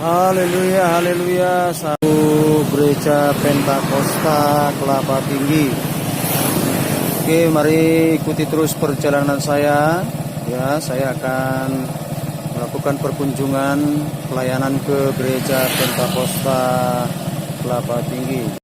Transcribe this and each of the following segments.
Haleluya, haleluya. Satu gereja Pentakosta Kelapa Tinggi. Oke, mari ikuti terus perjalanan saya. Ya, saya akan melakukan perkunjungan pelayanan ke gereja Pentakosta Kelapa Tinggi.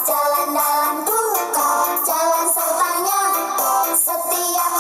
Jalan dalam duka, jalan sertanya, setiap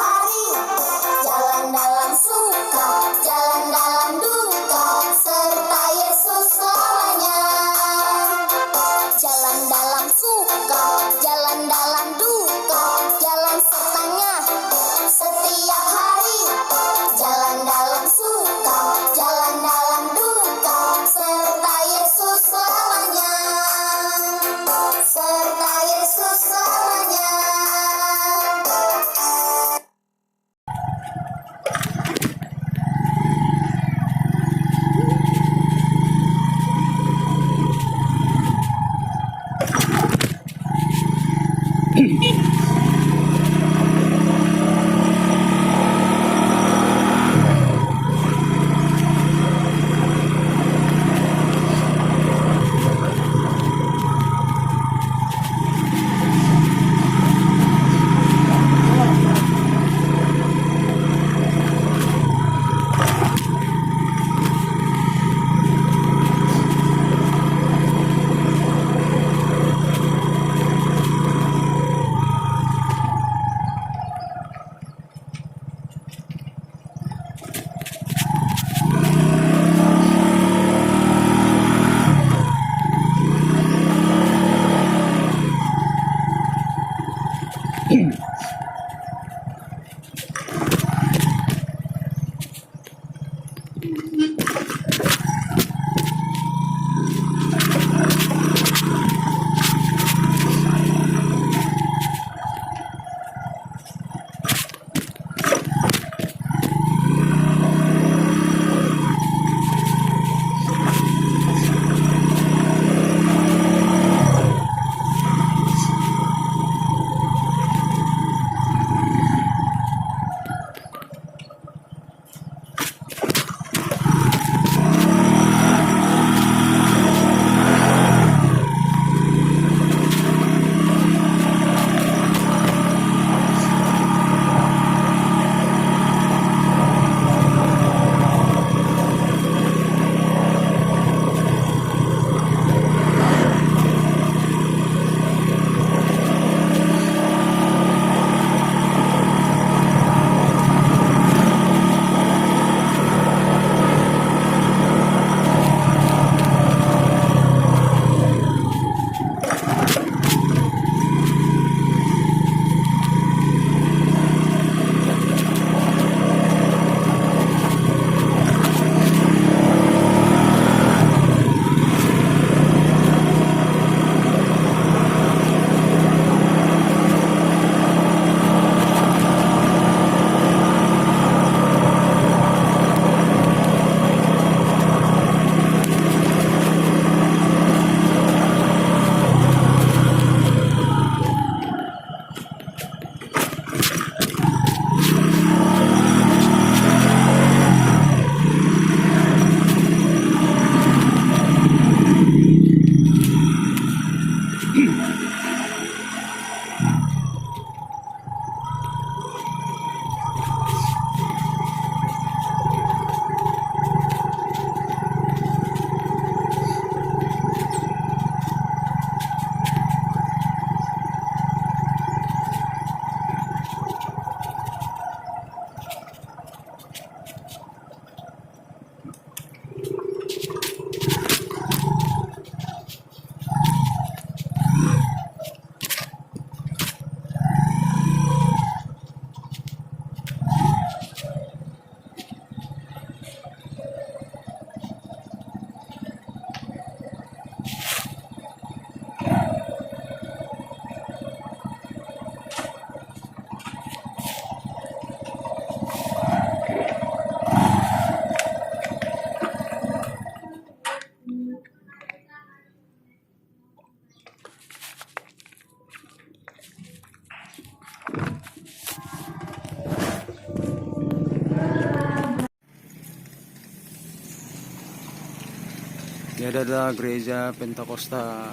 Ini adalah gereja Pentakosta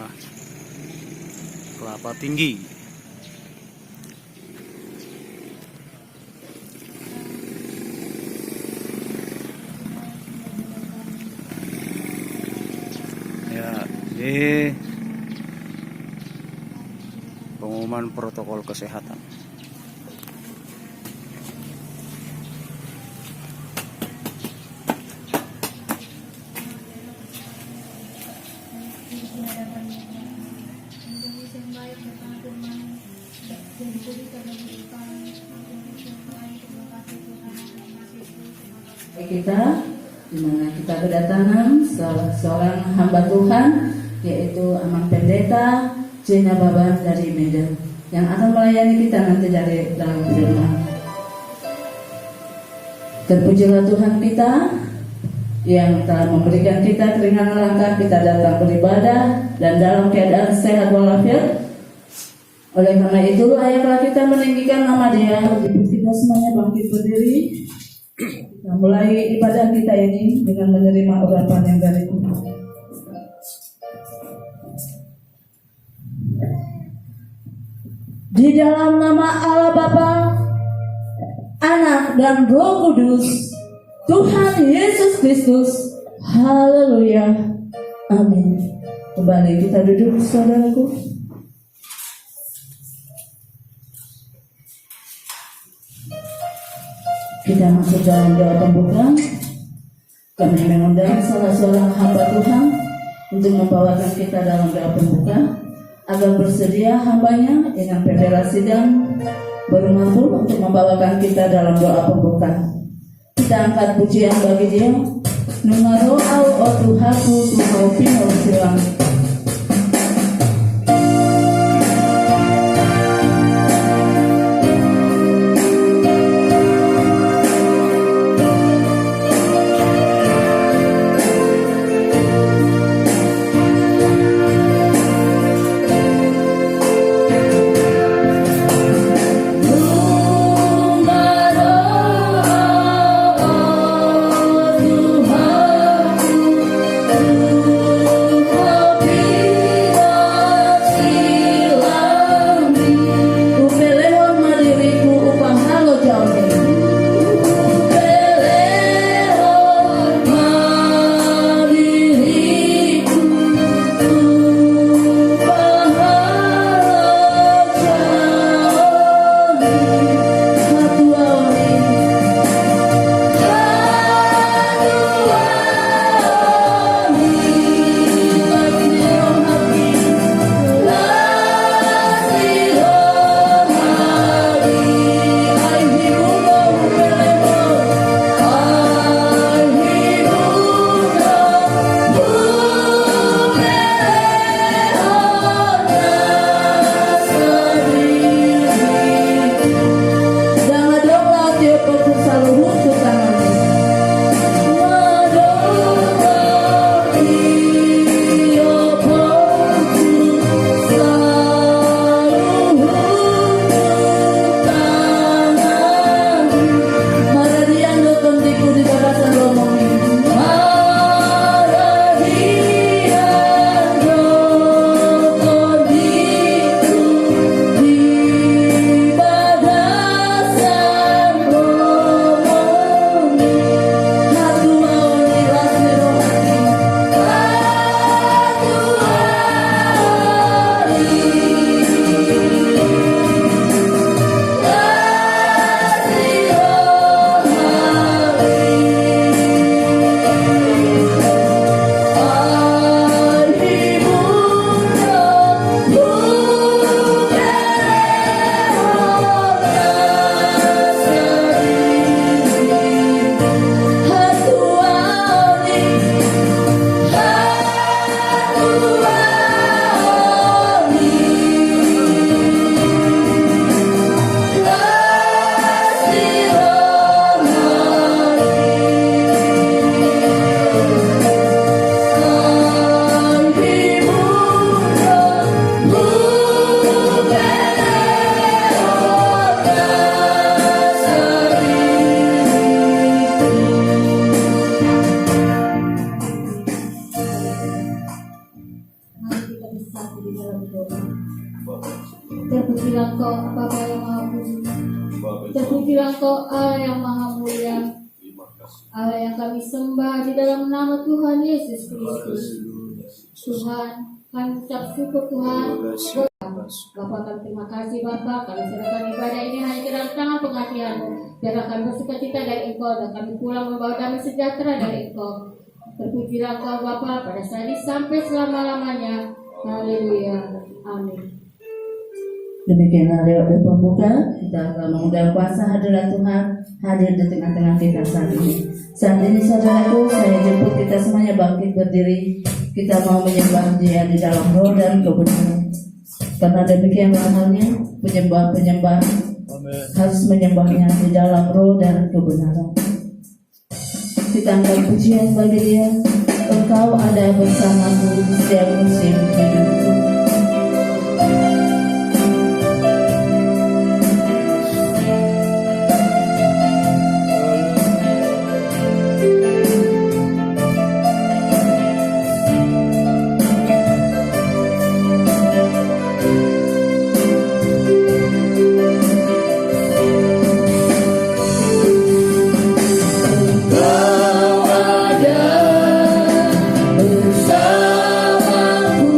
Kelapa Tinggi. Ya, ini pengumuman protokol kesehatan. Kita di mana kita kedatangan salah seorang hamba Tuhan, yaitu Amang Pendeta Jena Baban dari Medan, yang akan melayani kita nanti dari dalam firman. Terpujilah Tuhan kita yang telah memberikan kita keringanan langkah kita datang beribadah dan dalam keadaan sehat walafiat. Oleh karena itu layaklah kita meninggikan nama Dia. Kita semuanya bangkit berdiri. Kita mulai ibadah kita ini dengan menerima urapan yang dari Tuhan. Di dalam nama Allah Bapa, Anak dan Roh Kudus, Tuhan Yesus Kristus. Haleluya. Amin. Kembali kita duduk, saudaraku. Kita masuk dalam doa pembuka. Kami mengundang salah seorang hamba Tuhan untuk membawakan kita dalam doa pembuka, agar bersedia hambanya dengan federasi dan bermampu untuk membawakan kita dalam doa pembuka. Kita angkat pujian bagi Dia. Numero au o Tuhanku Tuhan pino silang. Tuhan Engkau Allah yang Maha Mulia, Allah yang kami sembah di dalam nama Tuhan Yesus Kristus. Tuhan, kami ucap syukur Tuhan. Bapak, kami terima kasih Bapak, kami serahkan ibadah ini hanya ke dalam tangan pengasihan-Mu. Biarlah kami bersukacita dari Engkau dan kami pulang membawa damai sejahtera dari Engkau. Terpujilah Engkau Bapa pada saat ini sampai selama-lamanya. Haleluya. Amin. Demikianlah lewat pembuka, kita akan mengundang kuasa hadirat Tuhan hadir di tengah-tengah kita saat ini. Saat ini saudaraku, saya jemput kita semuanya bangkit berdiri. Kita mau menyembah Dia di dalam roh dan kebenaran. Karena demikianlah halnya, penyembah-penyembah harus menyembahnya di dalam roh dan kebenaran. Kita angkat pujian bagi Dia. Engkau ada bersamaku di setiap musim hidupku. Bersamaku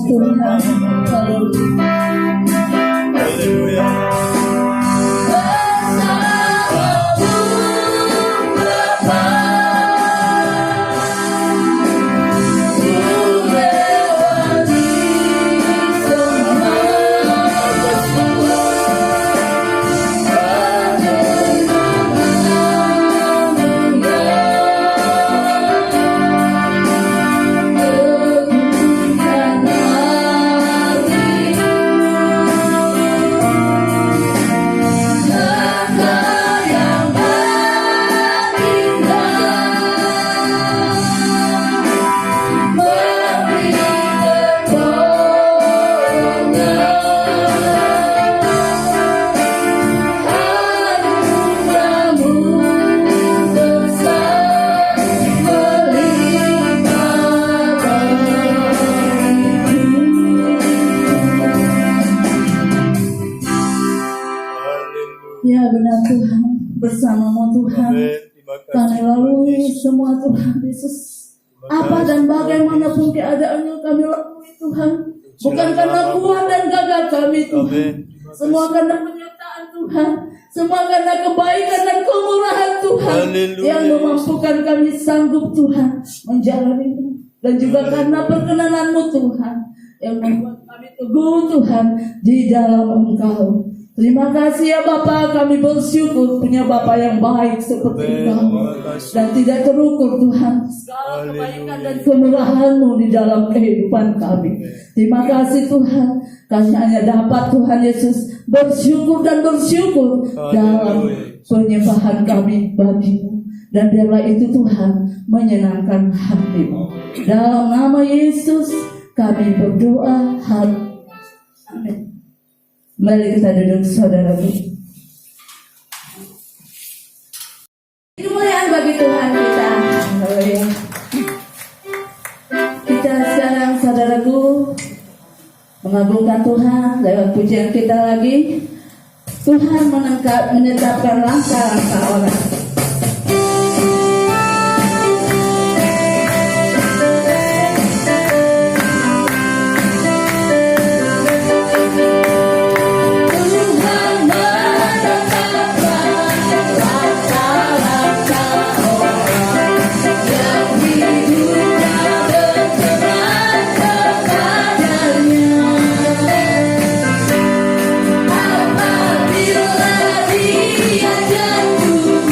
Tuhan. Haleluya. Ya benar Tuhan, bersamamu Tuhan, Amin. Terima kasih. kami lalui semua Tuhan Yesus. Apa dan bagaimanapun keadaannya kami lalui Tuhan. Bukan karena kuat dan gagal kami Tuhan. Amin. Semua karena penyertaan Tuhan. Semua karena kebaikan dan kemurahan Tuhan. Haleluya. Yang memampukan kami sanggup Tuhan menjalaninya. Dan juga karena perkenananmu Tuhan. Yang membuat kami teguh Tuhan di dalam Engkau. Terima kasih ya Bapa, kami bersyukur punya Bapa yang baik seperti Engkau dan tidak terukur Tuhan segala kebaikan dan kemurahan-Mu di dalam kehidupan kami. Terima kasih Tuhan, kami hanya dapat Tuhan Yesus bersyukur dan bersyukur dalam penyembahan kami bagi-Mu. Dan biarlah itu Tuhan menyenangkan hati-Mu. Dalam nama Yesus kami berdoa. Amin. Mari kita duduk saudaraku. Kemuliaan bagi Tuhan kita. Haleluya. Kita sekarang saudaraku mengagungkan Tuhan lewat pujian kita lagi. Tuhan menetapkan langkah-langkah orang. Apabila dia jatuh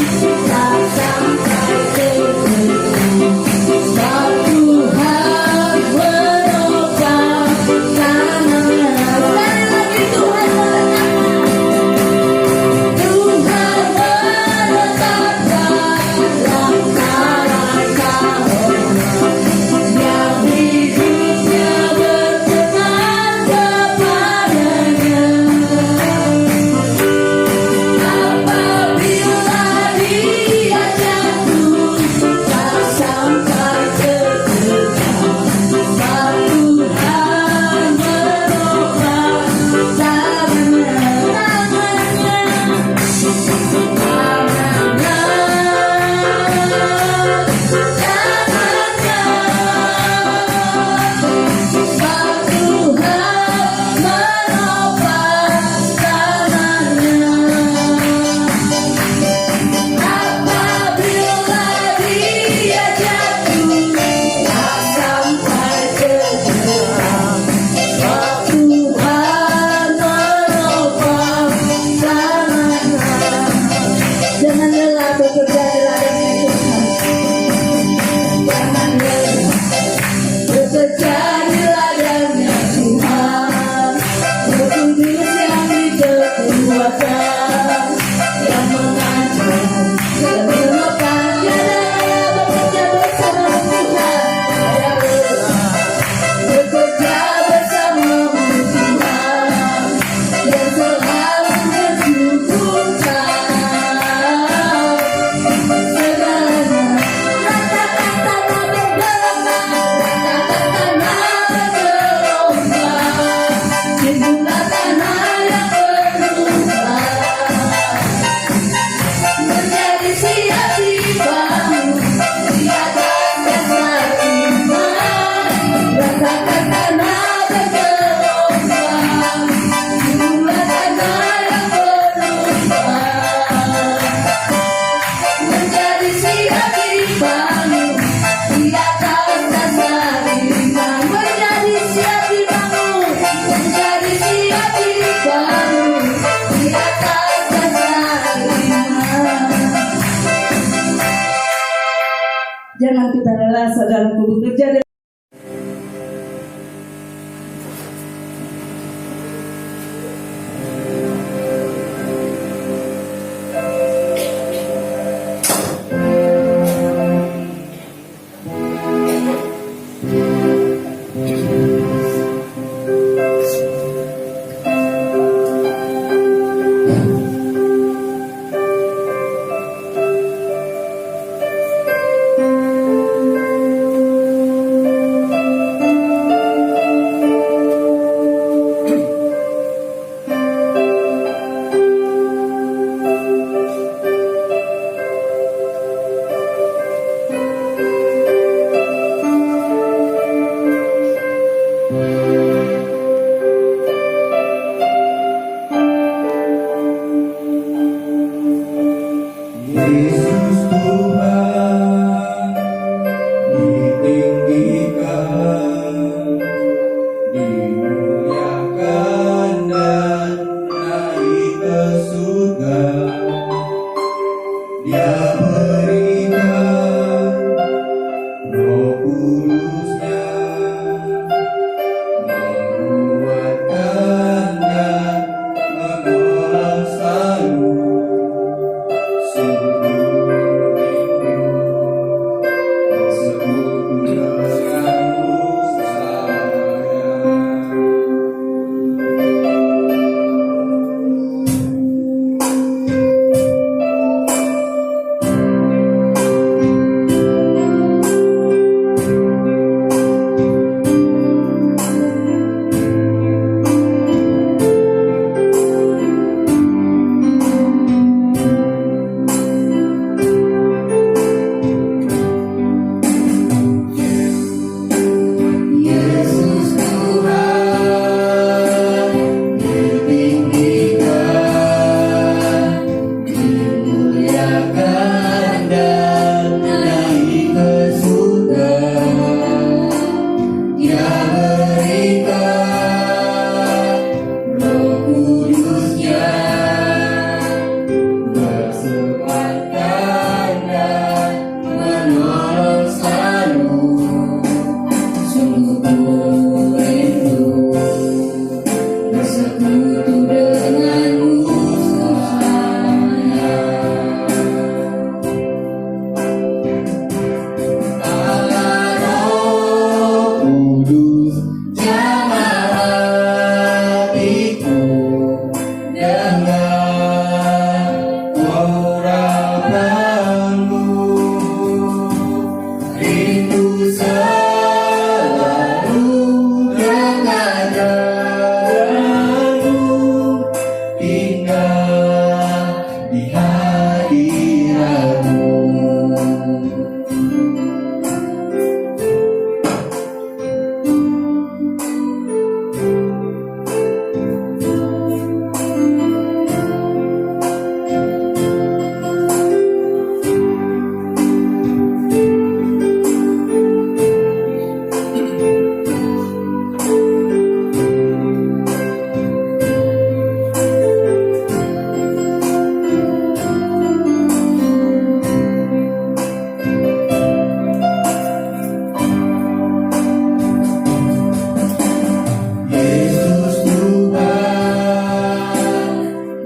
saudaraku bekerja dengan Yesus Tuhan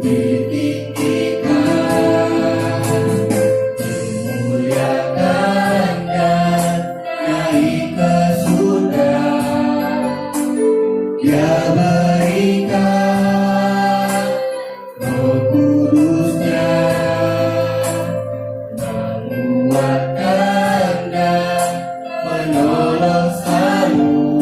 ditinggikan, dimuliakan dan naik ke surga. Dia berikan Roh Kudus-Nya, menguatkan dan menolong selalu.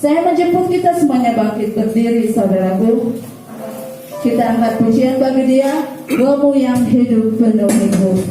Saya menjemput kita semuanya bangkit berdiri, saudaraku. Kita angkat pujian bagi Dia, Rohmu yang hidup penuh hidup.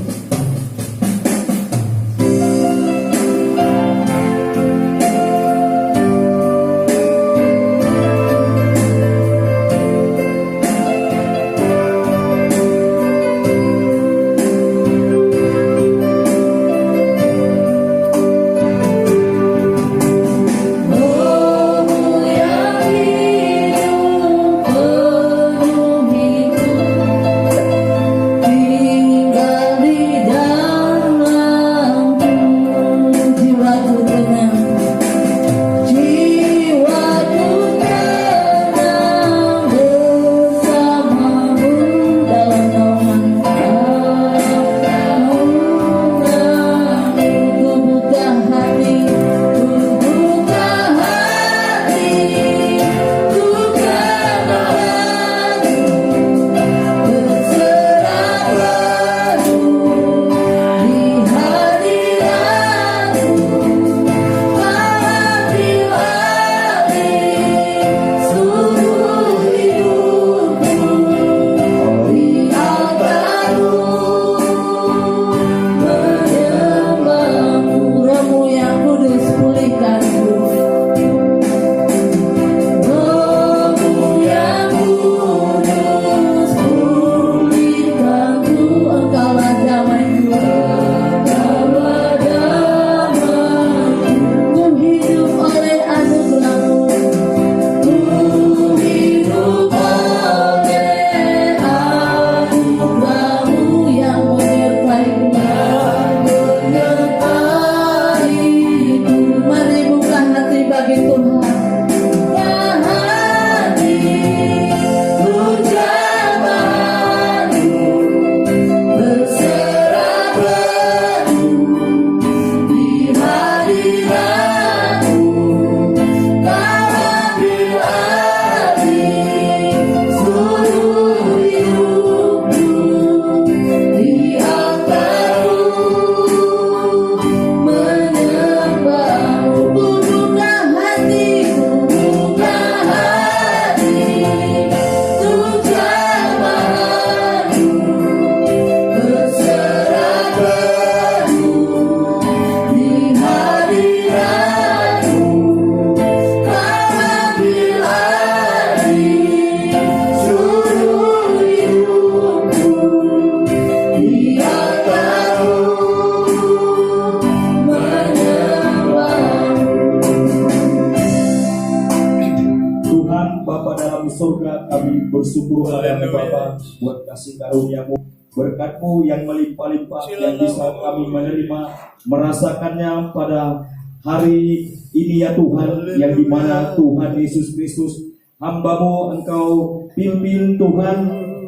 surga, kami bersyukur kepadamu Bapa buat kasih karunia-Mu, berkat-Mu yang melimpah-limpah yang bisa kami menerima, merasakannya pada hari ini ya Tuhan, yang dimana Tuhan Yesus Kristus hamba-Mu Engkau pimpin Tuhan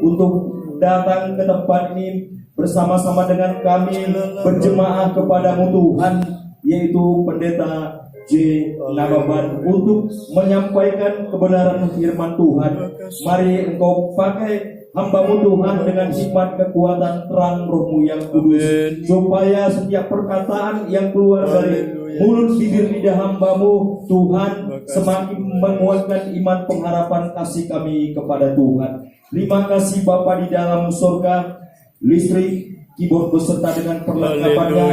untuk datang ke tempat ini bersama-sama dengan kami berjemaah kepadamu Tuhan, yaitu Pendeta J. Nababan, untuk menyampaikan kebenaran firman Tuhan. Mari Engkau pakai hamba-Mu Tuhan dengan hikmat, kekuatan, terang Roh-Mu yang kudus, supaya setiap perkataan yang keluar dari mulut bibir lidah hamba-Mu Tuhan semakin menguatkan iman, pengharapan, kasih kami kepada Tuhan. Terima kasih Bapa di dalam surga. Listrik, keyboard beserta dengan perlengkapannya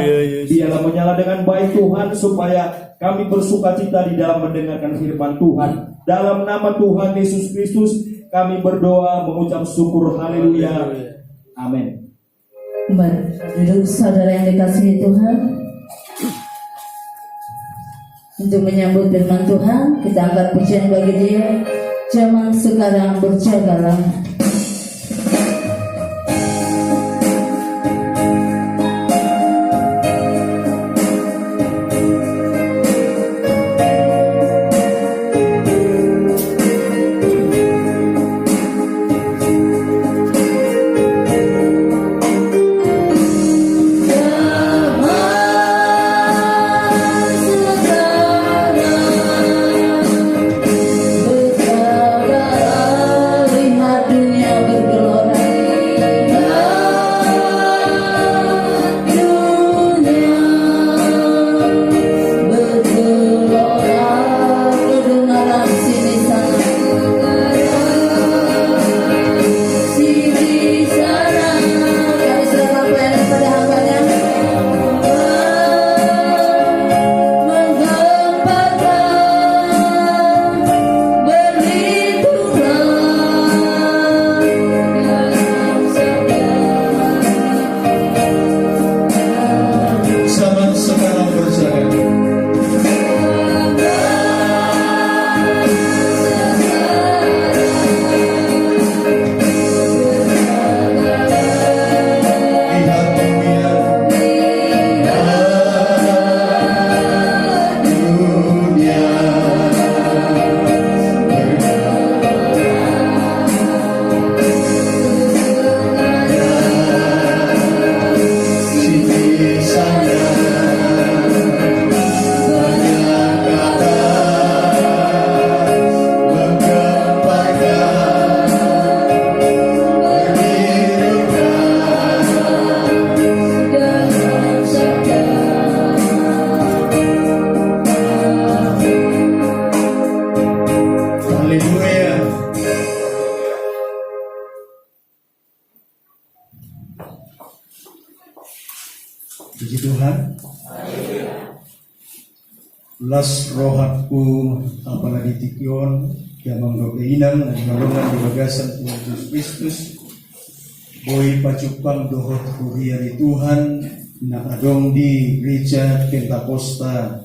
biarlah menyala dengan baik Tuhan, supaya kami bersukacita di dalam mendengarkan firman Tuhan. Dalam nama Tuhan Yesus Kristus kami berdoa mengucap syukur. Haleluya. Amin. Duduk saudara yang dikasihi Tuhan. Untuk menyambut firman Tuhan, kita angkat pujian bagi Dia. Zaman sekarang berjagalah. Dunia Las rohatku apalagi tikyon gamang gagainan ang nalungan di bagasan Tuhan Yesus Kristus boy pacupang dohot kuria di Tuhan na adong di gereja Pentakosta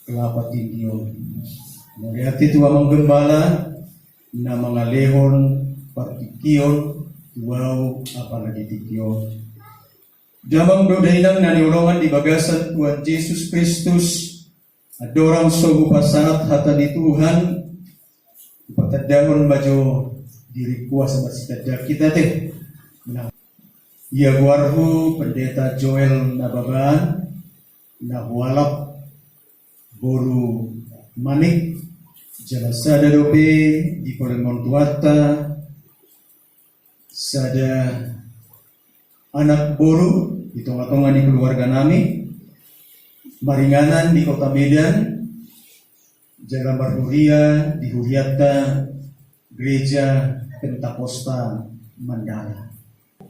Kelapa Tinggion. Moriati tua menggembala na mga lehon partikion tuaw apalagi tikyon. Damang dodainang naniulungan di bagasan Tuhan Yesus Kristus adorang sogo pasanat hata di Tuhan patadamon majo diri kuasa masih kita teh. Nah, ia guarhu pendeta Joel Nababan Nahualap Boru Manik Jalasada dobe di Polemon Tuata sada anak boru di tengah-tengah di keluarga nami Maringanan di Kota Medan Jalan Barduria di Huriata Gereja Pentakosta Mandala.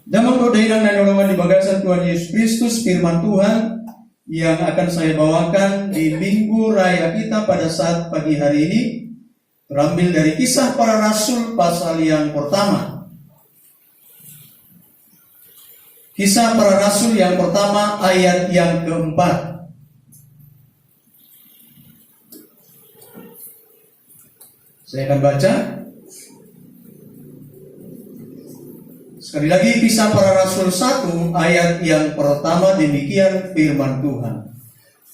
Damang dodainang nanolongan di bagasan Tuhan Yesus Kristus, firman Tuhan yang akan saya bawakan di Minggu Raya kita pada saat pagi hari ini terambil dari Kisah Para Rasul pasal yang pertama. Kisah Para Rasul yang pertama ayat yang keempat. Saya akan baca. Sekali lagi Kisah Para Rasul 1 ayat yang pertama, demikian firman Tuhan.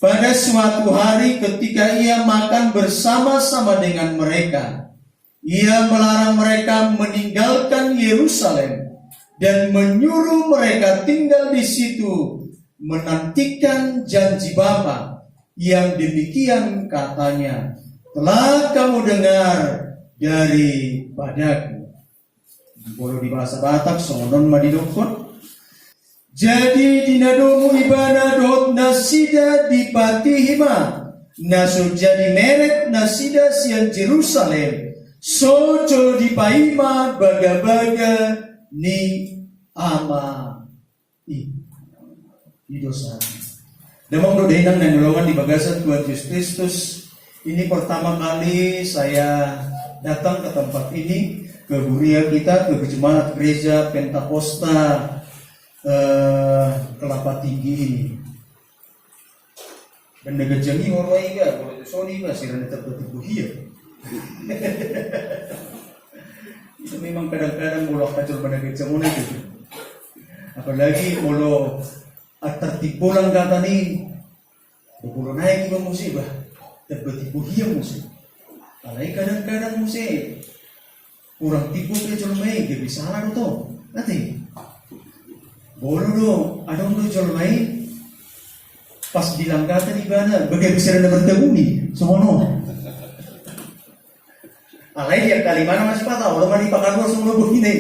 Pada suatu hari ketika ia makan bersama-sama dengan mereka, ia melarang mereka meninggalkan Yerusalem dan menyuruh mereka tinggal di situ menantikan janji Bapa yang demikian katanya, telah kamu dengar daripadaku. Boleh di bahasa Batak, songon madidokot. Jadi dinadomu ibana dot nasida di patihima, naso jadi merek nasida sian Jerusalem, soco di paima baga-baga ni ama i dosa. Damang dodainang dan nolongan di bagasan Tuhan Yesus Kristus. Ini pertama kali saya datang ke tempat ini, ke Buria kita, ke Jemaat Gereja Pentakosta Kelapa Tinggi ini. Dan nagajangi orang iga, boleh soni iga, sirana terbetik buhia. Itu memang kadang-kadang mulu kacau pada kejamuan itu. Apalagi mulu tertipulang kata nih, mulu naik iba musibah, terbetik buhia musibah. Alai kadang-kadang musibah. Kurang tipu ke jolmai, dia bisa salah itu. Nanti, boleh dong, ada untuk jolmai. Pas bilang kata di mana, bagaimana bisa ada bertemu nih, semono. Alai dia kali mana masih patah, orang mandi pakai luar semua begini.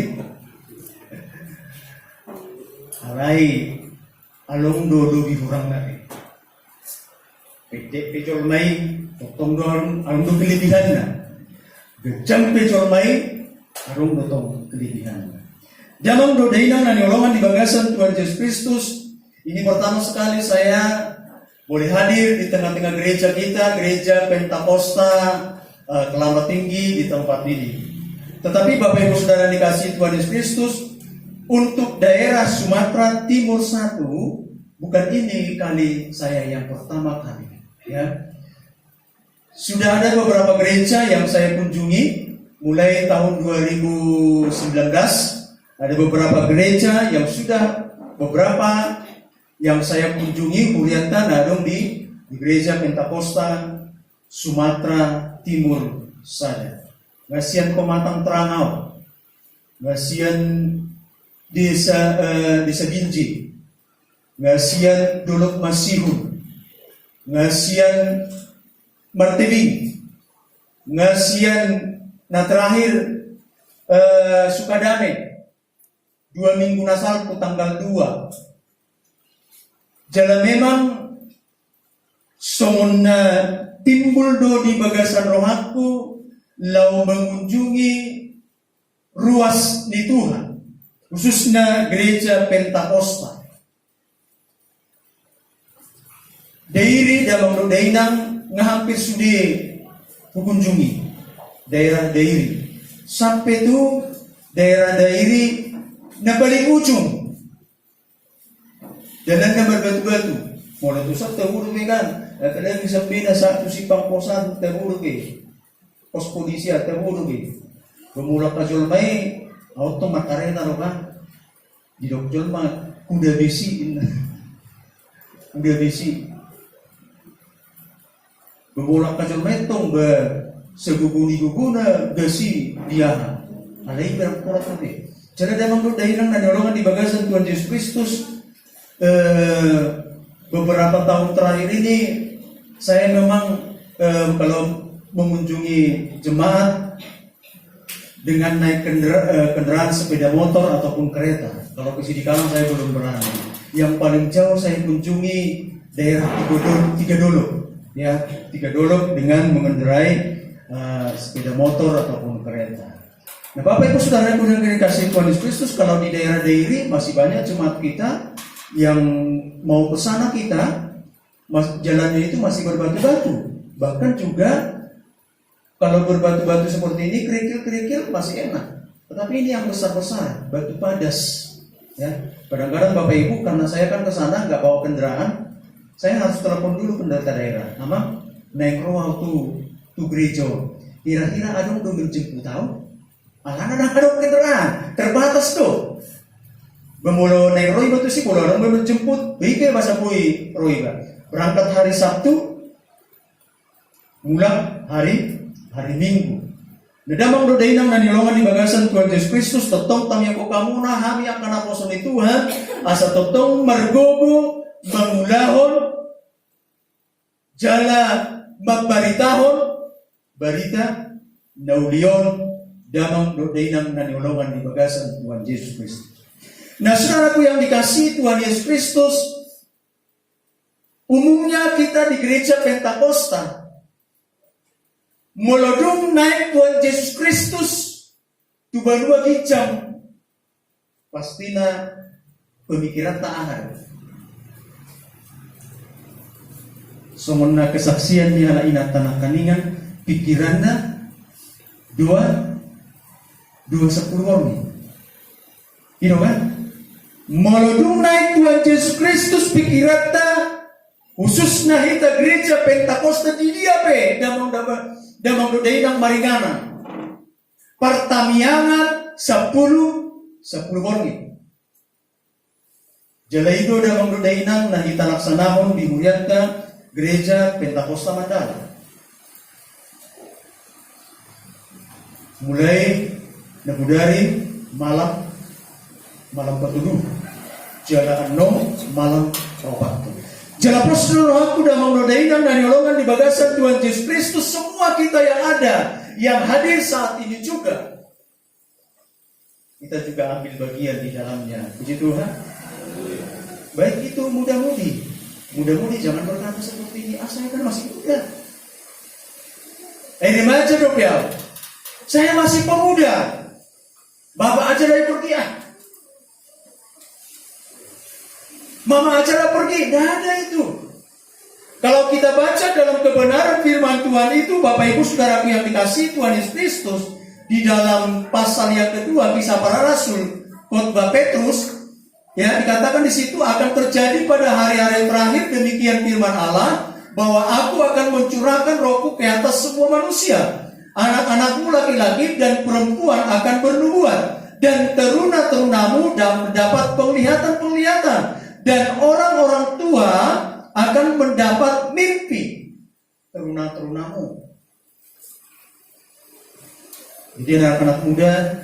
Alai, alung dodo di kurang nanti. Pecek jolmai, potong doang, alung do kelebihannya. Gejam jolmai. Harung dotong kelebihan. Jamang dodainang dan nyolongan di bagasan Tuhan Yesus Kristus. Ini pertama sekali saya boleh hadir di tengah-tengah gereja kita, Gereja Pentakosta Kelapa Tinggi di tempat ini. Tetapi Bapak Ibu Saudara dikasih Tuhan Yesus Kristus, untuk daerah Sumatera Timur 1, bukan ini kali saya yang pertama kali. Ya. Sudah ada beberapa gereja yang saya kunjungi. Mulai tahun 2019 ada beberapa gereja yang sudah beberapa yang saya kunjungi Huriata nadong di Gereja Pentakosta Sumatera Timur saja. Ngasian Pematang Terangau, ngasian Desa Ginji, ngasian Duluk Masihun, ngasian Martebing, ngasian. Nah terakhir Sukadame 2 minggu nasalku tanggal 2. Jalan memang somona timbul do di bagasan rohaku lau mengunjungi ruas di Tuhan, khususnya Gereja Pentakosta. dairi damang do dainang ngahampir sude kukunjungi daerah dairi. Sampai tu daerah dairi na paling ujung. Jalan na berbatu-batu. Mulai tu sab terburuk kan. Kadang bisa bina satu simpang posan terburuk pos polisi terburuk Bermula ka jolmai auto makarena ro kan. Di dok jolma kuda besi. Kuda besi. Bermula ka jolmai tong be seguguni-guguna besi dia. Alai berpola tapi. Cara damang do dahilang na nyolongan di bagasan Tuhan Yesus Kristus. Beberapa tahun terakhir ini saya memang kalau mengunjungi jemaat dengan naik kendaraan sepeda motor ataupun kereta. Kalau ke Sidikalang saya belum berani. Yang paling jauh saya kunjungi daerah Tiga Dolok, ya Tiga Dolok dengan mengendarai sepeda motor ataupun kereta. Nah, Bapak Ibu Saudara yang dikasihi Tuhan Yesus Kristus, kalau di daerah dairi masih banyak jemaat kita yang mau ke sana kita, jalannya itu masih berbatu-batu. Bahkan juga kalau berbatu-batu seperti ini, kerikil-kerikil masih enak. Tetapi ini yang besar-besar, batu padas. Ya, kadang-kadang Bapak Ibu, karena saya kan ke sana nggak bawa kendaraan, saya harus telepon dulu pendeta daerah. Nama naik roh tu gereja. Kira-kira ada udah menjemput tahu? Anak-anak ada kendaraan, terbatas tuh. Bermula naik roi batu sih, kalau orang menjemput, baiknya bahasa pui roi berangkat hari Sabtu, pulang hari Minggu. Nadamang do dainang na nilongan di bagasan Tuhan Yesus Kristus, totong tamya ko kamuna hami akan aposo ni Tuhan, asa totong margogo mangulahon, jala magbaritahon, barita naulion, damang do dainang na nilongan di bagasan Tuhan Yesus Kristus. Nah, saudaraku yang dikasihi Tuhan Yesus Kristus, umumnya kita di gereja Pentakosta melodung naik Tuhan Yesus Kristus dua kijam, pastinya pemikiran tak ada. Somona kesaksian ni ala ina tanah kaningan pikirannya dua sepuluh orang. Ini kan? Melodung naik Tuhan Yesus Kristus pikiran ta khususnya kita gereja Pentakosta di dia damang do dainang maringana pertamiangan 10 borgi jala itu damang do dainang na kita laksanahon di Muriatka gereja Pentakosta Mandala mulai dari malam ketujuh jala 6 malam 4 jala postur aku dan menggodainang dan nyolongan di bagasan Tuhan Yesus Kristus. Semua kita yang ada, yang hadir saat ini juga, kita juga ambil bagian di dalamnya. Puji Tuhan. Baik itu muda-mudi jangan berkata seperti ini, saya kan masih muda. Remaja dong ya, saya masih pemuda. Bapak aja dari pergi Mama acara pergi, tidak ada itu. Kalau kita baca dalam kebenaran firman Tuhan itu, Bapak Ibu Saudaraku yang dikasihi Tuhan Yesus Kristus, di dalam pasal yang kedua Kisah Para Rasul, khotbah Petrus, ya dikatakan di situ akan terjadi pada hari-hari terakhir demikian firman Allah, bahwa aku akan mencurahkan rohku ke atas semua manusia. Anak-anakmu laki-laki dan perempuan akan bernubuat, dan teruna-terunamu dan mendapat penglihatan-penglihatan. Dan orang-orang tua akan mendapat mimpi. Teruna-terunamu. Jadi anak-anak muda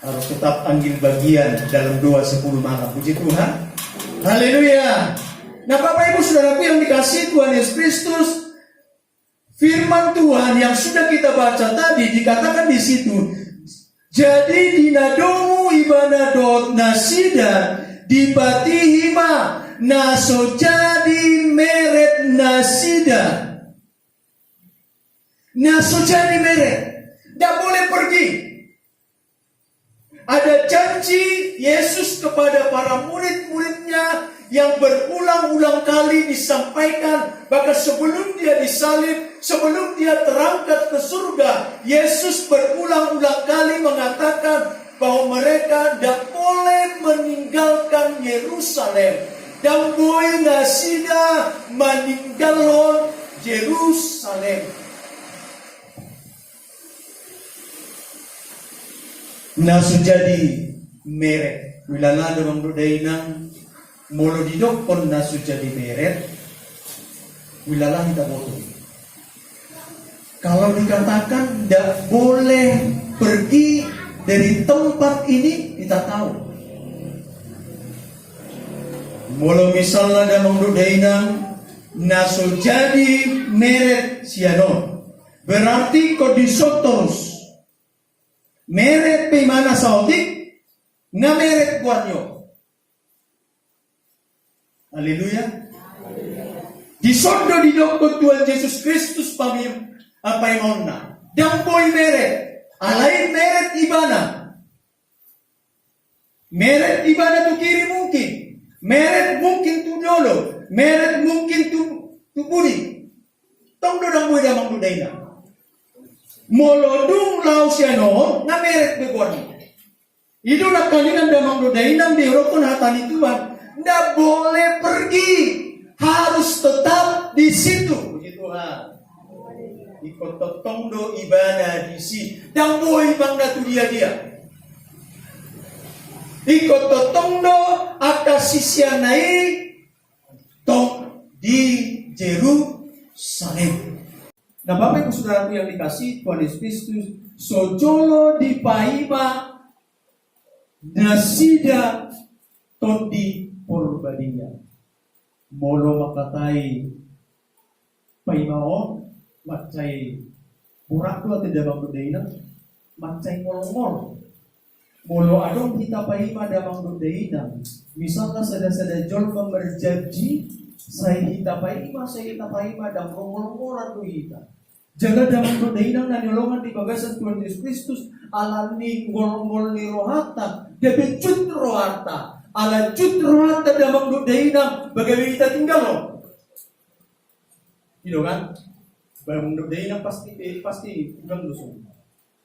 harus tetap ambil bagian dalam doa 10 malam. Puji Tuhan. Haleluya. Nah, Bapak Ibu Saudaraku yang dikasihi Tuhan Yesus Kristus, firman Tuhan yang sudah kita baca tadi dikatakan di situ. Jadi dinadomu ibana dot nasida dipatihima naso jadi meret nasida. Naso jadi meret. Tidak boleh pergi. Ada janji Yesus kepada para murid-muridnya yang berulang-ulang kali disampaikan, bahkan sebelum dia disalib, sebelum dia terangkat ke surga, Yesus berulang-ulang kali mengatakan bahwa mereka tidak boleh meninggalkan Yerusalem. Dan boy nasida meninggalkan Yerusalem. Nasu jadi meret. Wilala damang dudainang molo didokon nasu jadi meret. Wilala kita bodoh. Kalau dikatakan tidak boleh pergi dari tempat ini, kita tahu. Molo misalnya damang dudainang nasu jadi meret sianon. Berarti kau disotos. Meret pe mana sautik, nga meret buatnya. Haleluya. Disondo di dokter Tuhan Yesus Kristus pamim apa yang ona. Dampoi meret, alain meret ibana. Meret ibana tu kiri mungkin, meret mungkin tu dolo, meret mungkin tu budi. Tong do dang muda mang dudaina. Molodung lau siano na meret begoni. Itu nak kalian damang dudainang dirokon hatani Tuhan. Ndak boleh pergi, harus tetap di situ. Puji Tuhan. Ikut totongdo ibadah di si. Dan boy bang datu dia. Ikut totongdo atas sisianai tong di Jerusalem. Nah, Bapak Ibu Saudaraku yang dikasih Tuhan Yesus Kristus, sojolo di paima nasida todi porbadinya. Molo makatai paimaon macai burak tu atau damang dudaina macai ngolong-ngolong. Molo adong kita paima damang dudaina. Misalnya sada-sada jol berjanji saya kita paima dan ngolong-ngolong tu kita. Jaga damang dudainang na nilongan di bagasan Tuhan Yesus Kristus alani ngol-ngol ni rohata debe cut rohata ala cut rohata damang dudainang bagaimana kita tinggal loh. Gitu kan? Damang dudainang pasti ulang dusung.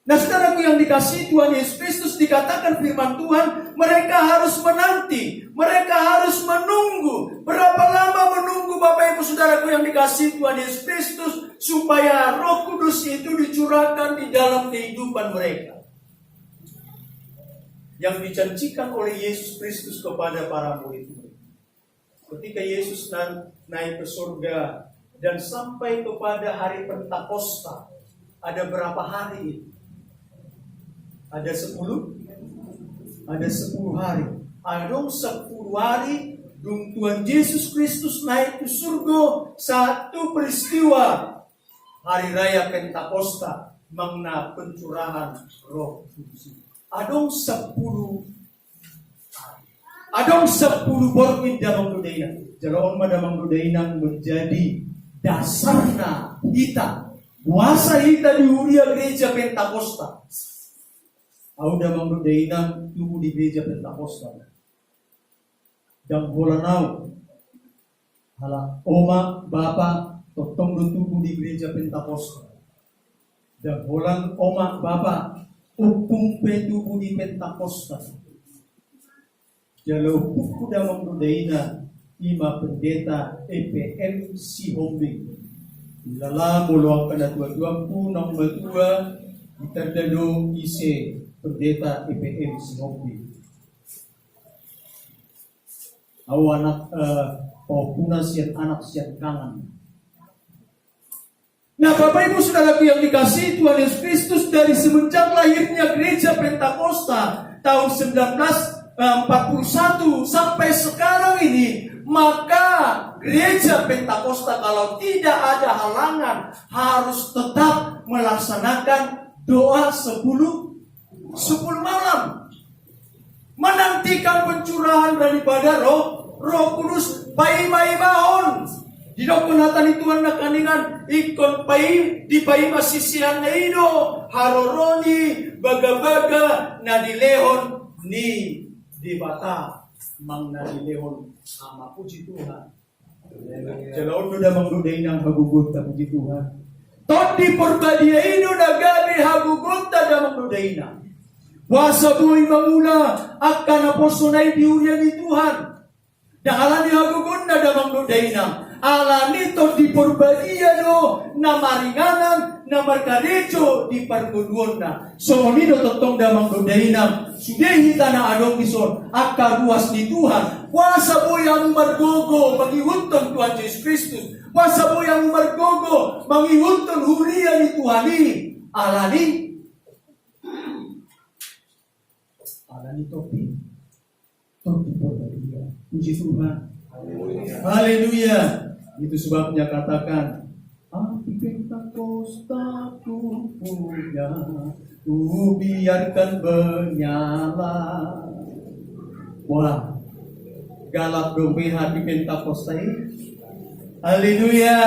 Nah, saudaraku yang dikasihi Tuhan Yesus Kristus, dikatakan firman Tuhan, mereka harus menanti, mereka harus menunggu. Berapa lama menunggu Bapak Ibu Saudaraku yang dikasihi Tuhan Yesus Kristus, supaya Roh Kudus itu dicurahkan di dalam kehidupan mereka. Yang dijanjikan oleh Yesus Kristus kepada para murid-murid. Ketika Yesus naik ke surga dan sampai kepada hari Pentakosta, ada berapa hari itu? Ada 10 hari. Adong 10 hari dung Tuhan Yesus Kristus naik ke surga. Satu peristiwa hari raya Pentakosta mengenai pencurahan Roh Kudus. Adong 10 hari. Adong 10 borgin damang dudaina. Jalaon madamang dudaina menjadi dasarna kita. Puasa kita di Uria Gereja Pentakosta. Au damang dudainang tubuh di gereja Pentakosta. Dan holanau hala oma bapa totong tubuh di gereja Pentakosta. Dan holan oma bapa upung pe tubuh di Pentakosta. Jalau buku damang dudaina ima pendeta EPM si Hombing. Lala muluang kana tua-tuampu nang batua diterdado ise pendeta EPM si Hombing. Aw anak puna sian anak sian kangen. Nah, Bapak Ibu Saudaraku yang dikasihi Tuhan Yesus Kristus, dari semenjak lahirnya gereja Pentakosta tahun 1941 sampai sekarang ini, maka gereja Pentakosta kalau tidak ada halangan harus tetap melaksanakan doa 10 malam. Menantikan pencurahan daripada Roh Kudus. Paima-imaon di dokunatan Tuhan nakaningan ikon paim di paima sisihan na ino haroroni baga-baga na dilehon ni di bata Mang nalilihon ama puji Tuhan. Jalaon do damang do dainang hagugot ta puji Tuhan. Todi perbadiaino nagami hagugot ta damang do dainang. Wasa buhay mamula akan aposonay diurya ni Tuhan. Dahala ni hagugot na damang do dainang. Ala nito di porbadia no na maringanan na markarecho di parmuduon na. So nito totong damang dodainam. Sudehi na adong ison at karuas ni Tuhan. Wasa boy ang margogo mangihuntong Tuhan Jesus Kristus. Wasa boy ang margogo mangihuntong huria ni Tuhan ni. Ala ni topi. Topi porbadia. Puji Tuhan. Haleluya. Itu sebabnya katakan, api Pentakosta ku punya, ku biarkan menyala. Wah, galap dope api Pentakosta ini. Haleluya.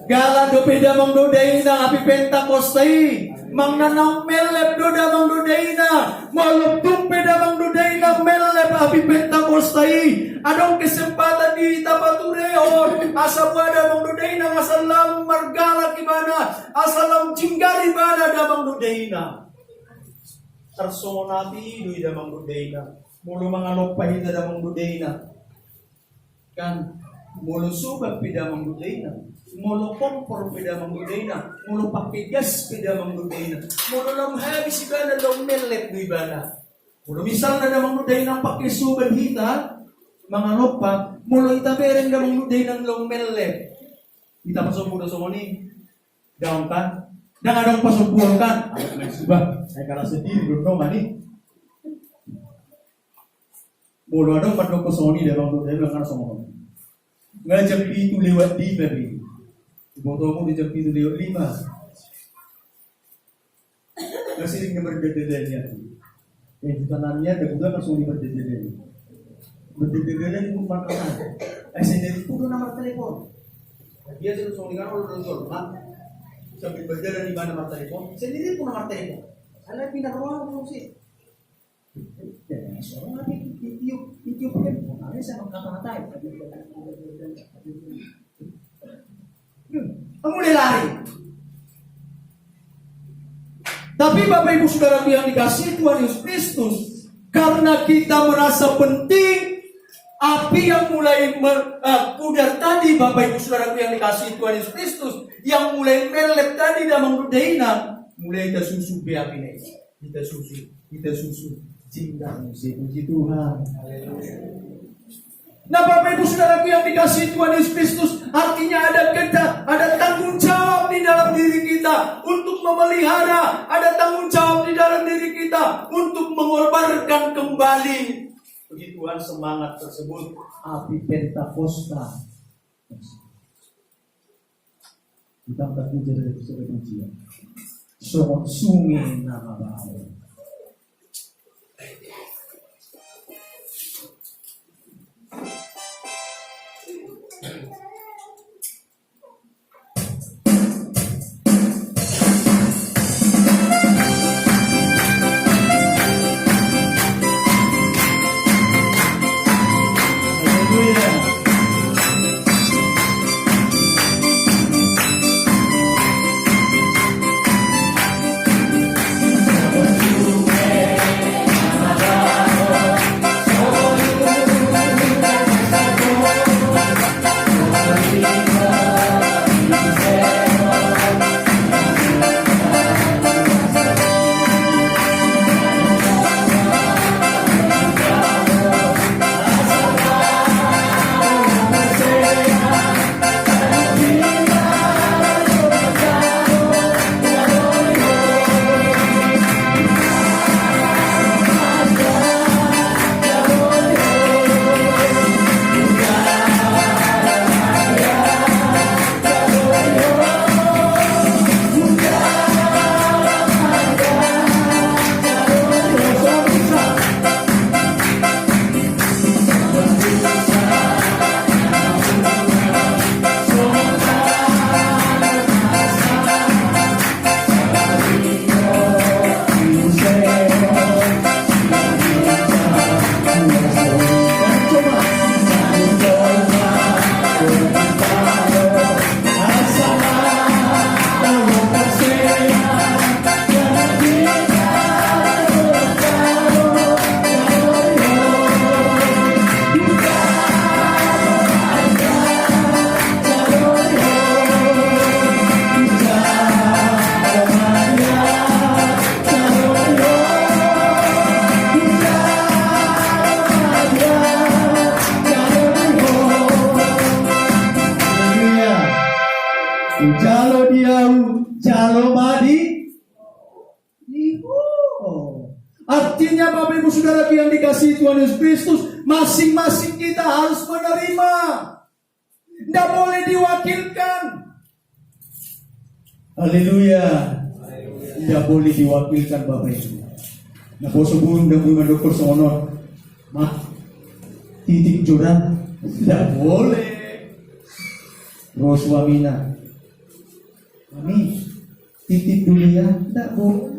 Galap dope damang dodaina api Pentakosta ini. Mang nanang melep do damang dodaina, malop tumpe damang dodaina melep api Pentakosta ini. Adong kesempatan di tapatureon asal ada damang dodaina asalam margala kibana asalam cinggali bana damang dodaina tersonati dui damang dodaina mulu mangalop pahita damang dodaina kan mulu subak pi damang dodaina mulu kompor pi damang dodaina mulu pakai gas pi damang dodaina mulu lam habis ibana lam melep dui bana mulu misalnya damang dodaina pakai subak hita mga lupa, mulo itabereng damang luday ng long melep. Kita pasumpudo sa muni. Daon kan? Nang adong pasumpudo kan? Ayat na suba. Ay kala sedih, bro mani. Mulo adong padong ko sa muni, damang luday ng sa muni. Nga jampi itu lewat 5 rin. Iboto mo di jampi itu lewat 5. Kasi rin nga berdededen niya. Eh, tanamnya, dagulan langsung di berdededen. Berdededen itu makanan. Sendiri pun nomor telepon. Dia sudah soalnya orang jual, sambil berjalan di mana nomor telepon. Sendiri pun nomor telepon. Saya pindah ruang dulu sih. Ya, soalnya video telepon. Ada saya mengkata-katai. Mulai lari. Tapi Bapak Ibu Saudara yang dikasihi Tuhan Yesus Kristus, karena kita merasa penting. Api yang mulai pudar tadi, Bapak Ibu Saudara yang dikasihi Tuhan Yesus Kristus, yang mulai melep tadi damang dodaina, mulai kita susu be api ini. Kita susu. Cinta puji Tuhan. Nah, Bapak Ibu Saudara yang dikasihi Tuhan Yesus Kristus, artinya ada tanggung jawab di dalam diri kita untuk memelihara, ada tanggung jawab di dalam diri kita untuk mengorbankan kembali. Puji Tuhan, semangat tersebut api Pentakosta. Kita angkat puja dari sebagai pujian. Soal sungai nama bahaya. Jalo diau, jalo madi. Artinya Bapak Ibu Saudara yang dikasihi Tuhan Yesus Kristus, masing-masing kita harus menerima. Tidak boleh diwakilkan. Haleluya. Tidak boleh diwakilkan Bapak Ibu. Nah, bos sebelum dan bunga dokter sono, mak titik joran, tidak boleh. Bos suamina, mami titip dulu ya, tidak boleh.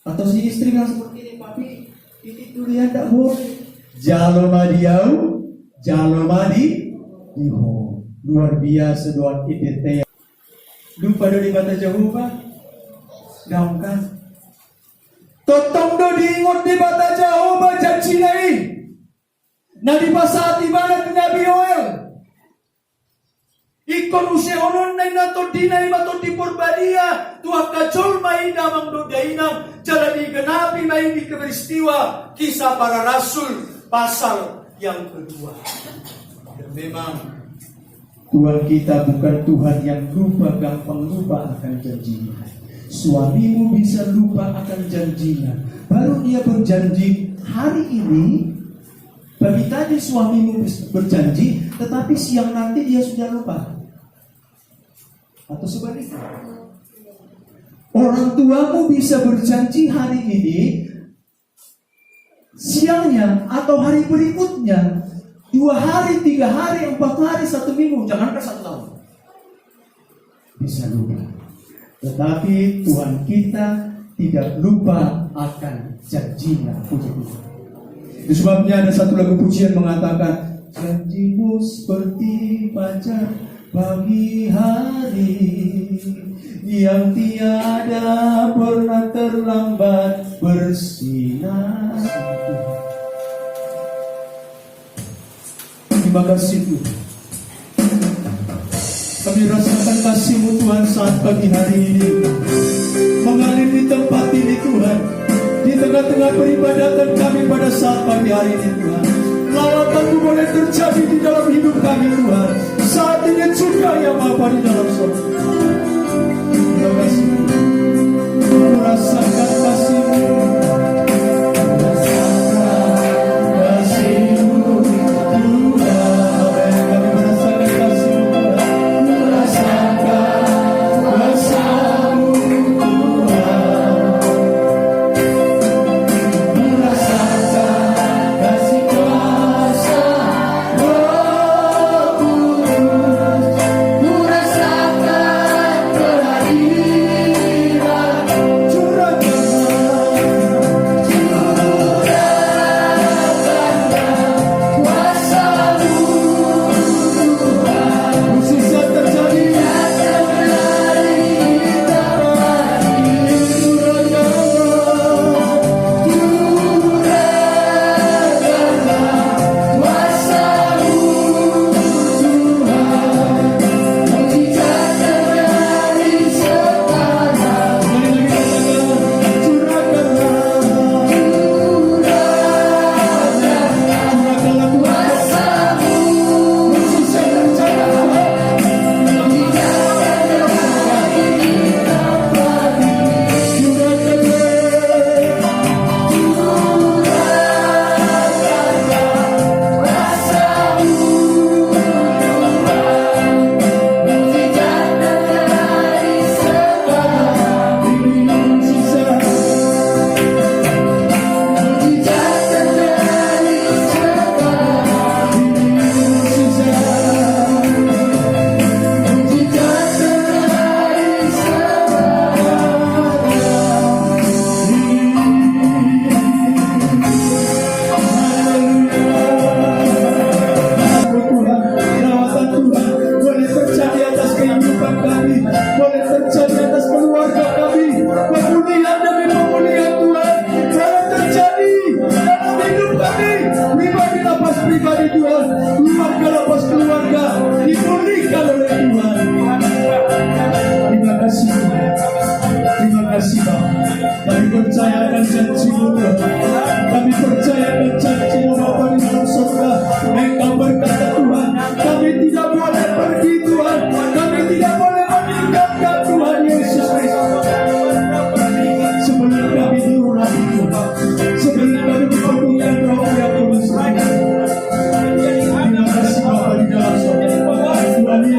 Atau si istri yang seperti ini, papi titip dulu ya, tidak boleh. Jalo madiau, jalo madi, iho luar biasa doa IDT. Lupa do di mata Jehovah, daun kan? Totong do diingot di mata Jehovah janji nai. Nabi pasal di mana Nabi Yoel? Ikon usia onon nai nato dinai mato di Purbadia tua kacol mai damang do dainam cara digenapi mai di peristiwa kisah para rasul pasal yang kedua. Dan memang Tuhan kita bukan Tuhan yang lupa, gampang lupa akan janjinya. Suamimu bisa lupa akan janjinya. Baru dia berjanji hari ini, bagi tadi suamimu berjanji, tetapi siang nanti dia sudah lupa. Atau sebaliknya. Orang tuamu bisa berjanji hari ini, siangnya atau hari berikutnya, 2 hari, 3 hari, 4 hari, 1 minggu, jangankan 1 tahun. Bisa lupa. Tetapi Tuhan kita tidak lupa akan janjinya. Puji-puji. Itu sebabnya ada satu lagu pujian mengatakan, janjimu seperti fajar pagi hari yang tiada pernah terlambat bersinar. Terima kasih Tuhan. Kami rasakan kasih-Mu Tuhan saat pagi hari ini mengalir di tempat ini Tuhan, di tengah-tengah peribadatan kami pada saat pagi hari ini Tuhan. Lawatan-Mu boleh terjadi di dalam hidup kami Tuhan. Saat ini juga yang Bapa di dalam surga. Terima kasih Tuhan. Merasakan kasih-Mu. Curah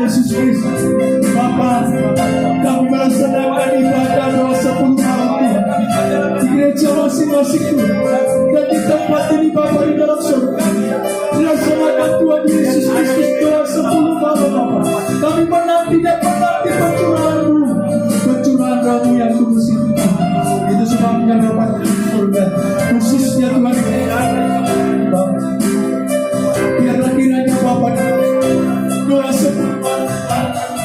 Yesus Kristus. Bapa, kami melaksanakan ibadah doa 10 malam Tuhan di gereja masing-masing Tuhan, dan di tempat ini Bapa di dalam surga. Dilaksanakan Tuhan Yesus Kristus doa 10 malam Bapa. Kami menanti dan menanti pencurahan Roh-Mu yang kudus itu Tuhan. Itu sebabnya Bapa di surga, khususnya Tuhan biarlah kiranya Bapa doa 10 malam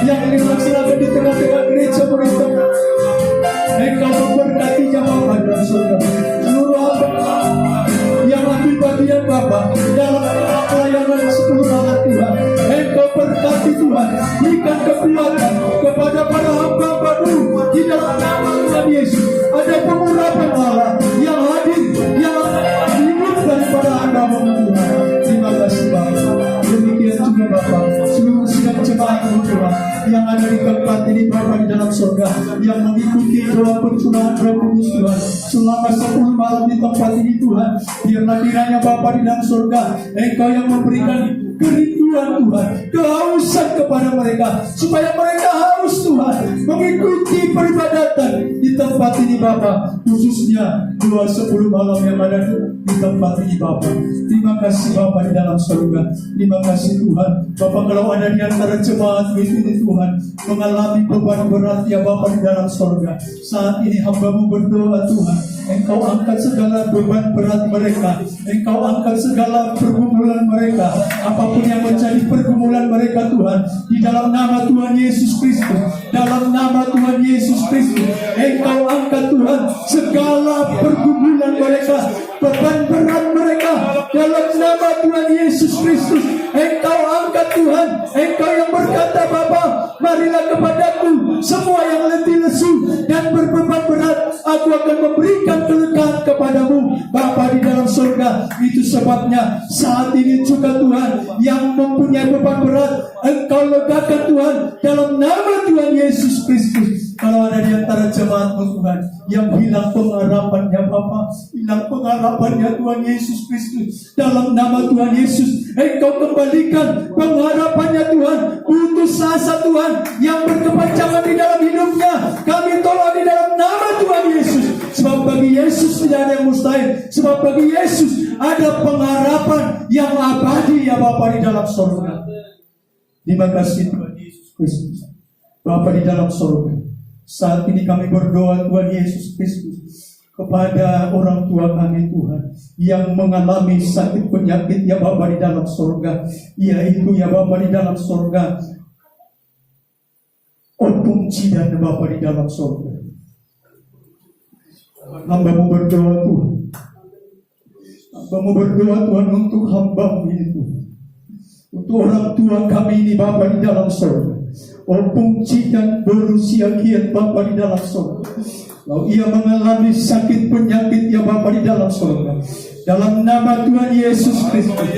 yang dilaksanakan di tengah-tengah gereja mereka, Engkau memberkatinya Bapa dalam surga. Seluruh hamba yang ambil bagian Bapa dalam pelayanan 10 malam Tuhan, Engkau berkati Tuhan, berikan kekuatan kepada para hamba-Mu di dalam nama Tuhan Yesus. Ada pengurapan Allah yang hadir, yang hidup daripada hamba-Mu Tuhan. Terima kasih Bapa. Demikian juga Bapa, seluruh sidang jemaat-Mu Tuhan yang ada di tempat ini Bapa di dalam surga, yang mengikuti doa pencurahan Roh Kudus Tuhan selama 10 malam di tempat ini Tuhan. Biarlah kiranya Bapa di dalam surga, Engkau yang memberikan kerinduan Tuhan, kehausan kepada mereka, supaya mereka haus Tuhan mengikuti peribadatan di tempat ini Bapa, khususnya doa 10 malam yang ada di tempat ini Bapa. Terima kasih Bapa di dalam surga. Terima kasih Tuhan Bapa, kalau ada di antara jemaat ini Tuhan mengalami beban berat ya Bapa di dalam surga, saat ini hamba-Mu berdoa Tuhan, Engkau angkat segala beban berat mereka, Engkau angkat segala pergumulan mereka, apapun yang menjadi pergumulan mereka Tuhan, di dalam nama Tuhan Yesus Kristus, dalam nama Tuhan Yesus Kristus, Engkau angkat Tuhan segala pergumulan mereka, beban berat mereka, dalam nama Tuhan Yesus Kristus. Engkau angkat Tuhan, Engkau yang berkata Bapa, marilah kepadaku semua yang letih lesu dan berbeban berat, aku akan memberikan kelegaan kepadamu Bapa di dalam surga. Itu sebabnya saat ini juga Tuhan yang mempunyai beban berat, Engkau legakan Tuhan dalam nama Tuhan Yesus Kristus. Kalau ada di antara jemaat-Mu Tuhan yang hilang pengharapannya Bapa, hilang pengharapannya Tuhan Yesus Kristus, dalam nama Tuhan Yesus, Engkau kembalikan pengharapannya Tuhan, putus asa Tuhan yang berkepanjangan di dalam hidupnya, kami tolak di dalam nama Tuhan Yesus. Sebab bagi Yesus tidak ada yang mustahil, sebab bagi Yesus ada pengharapan yang abadi ya Bapa di dalam surga. Terima kasih Tuhan Yesus Kristus. Bapa di dalam surga, saat ini kami berdoa Tuhan Yesus Kristus kepada orang tua kami Tuhan yang mengalami sakit penyakit ya Bapa di dalam surga, yaitu ya Bapa di dalam surga opung cidan Bapa di dalam surga. Hamba-Mu berdoa Tuhan, Hamba-Mu berdoa Tuhan untuk hamba-Mu ini Tuhan, untuk orang tua kami ini Bapa di dalam surga, opung cidan berusia kian Bapa di dalam surga. Kalau ia mengalami sakit penyakit ya Bapa di dalam surga, dalam nama Tuhan Yesus Kristus,